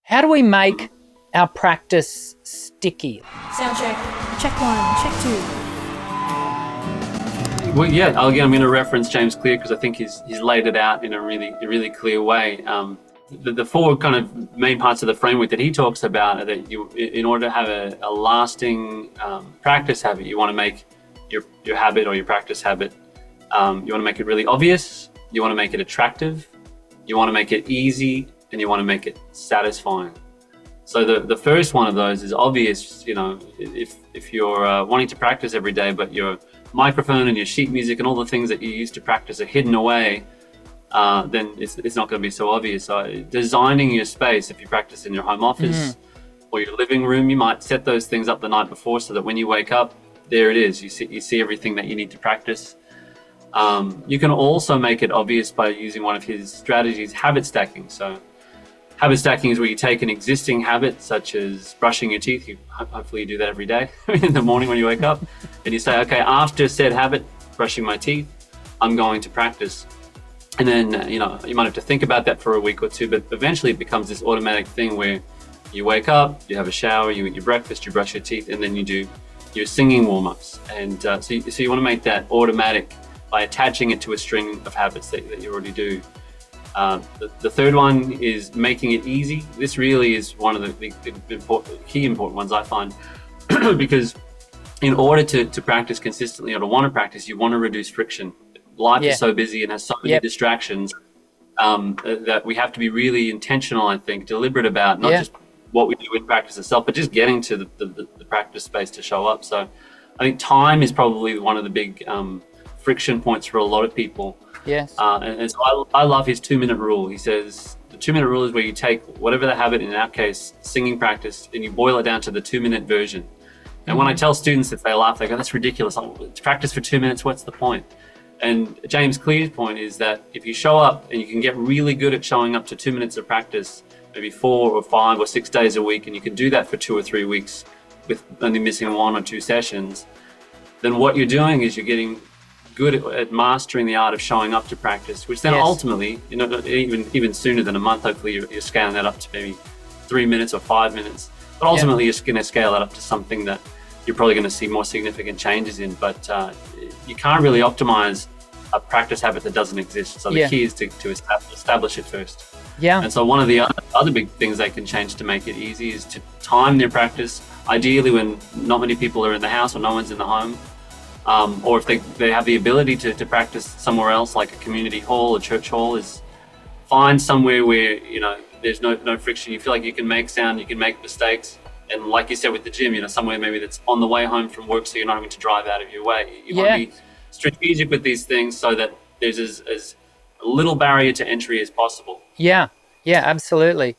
How do we make our practice sticky? Sound check. Check 1, check 2. Well, yeah, I'm going to reference James Clear because I think he's laid it out in a really clear way. The four kind of main parts of the framework that he talks about are that you, in order to have a lasting practice habit, you want to make your habit or your practice habit, you want to make it really obvious, you want to make it attractive, you want to make it easy, and you want to make it satisfying. So the first one of those is obvious. You know, if you're wanting to practice every day, but your microphone and your sheet music and all the things that you use to practice are hidden away, then it's not going to be so obvious. So designing your space, if you practice in your home office or your living room, you might set those things up the night before so that when you wake up, there it is. You see everything that you need to practice. You can also make it obvious by using one of his strategies, habit stacking. So habit stacking is where you take an existing habit, such as brushing your teeth. Hopefully you do that every day in the morning when you wake up, and you say, okay, after said habit, brushing my teeth, I'm going to practice. And then, you might have to think about that for a week or two, but eventually it becomes this automatic thing where you wake up, you have a shower, you eat your breakfast, you brush your teeth, and then you do your singing warm-ups. And so you want to make that automatic by attaching it to a string of habits that you already do. The third one is making it easy. This really is one of the important ones, I find, because in order to practice consistently or to want to practice, you want to reduce friction. Life is so busy and has so many distractions that we have to be really intentional, I think, deliberate about not just what we do in practice itself, but just getting to the practice space to show up. So I think time is probably one of the big friction points for a lot of people. Yes. And so I love his 2-minute rule. He says the 2-minute rule is where you take whatever the habit, in our case, singing practice, and you boil it down to the 2-minute version. And when I tell students that, they laugh, they go, that's ridiculous. To practice for 2 minutes, what's the point? And James Clear's point is that if you show up and you can get really good at showing up to 2 minutes of practice, maybe 4 or 5 or 6 days a week, and you can do that for 2 or 3 weeks with only missing 1 or 2 sessions, then what you're doing is you're getting good at mastering the art of showing up to practice, which then ultimately, even sooner than a month, hopefully you're scaling that up to maybe 3 minutes or 5 minutes. But ultimately you're going to scale that up to something that you're probably going to see more significant changes in. But you can't really optimize a practice habit that doesn't exist. So the key is to establish it first. Yeah. And so one of the other big things they can change to make it easy is to time their practice, ideally when not many people are in the house or no one's in the home. Or if they have the ability to practice somewhere else, like a community hall, a church hall, is find somewhere where, there's no friction. You feel like you can make sound, you can make mistakes. And like you said with the gym, somewhere maybe that's on the way home from work so you're not having to drive out of your way. You want to be strategic with these things so that there's as little barrier to entry as possible. Yeah, absolutely.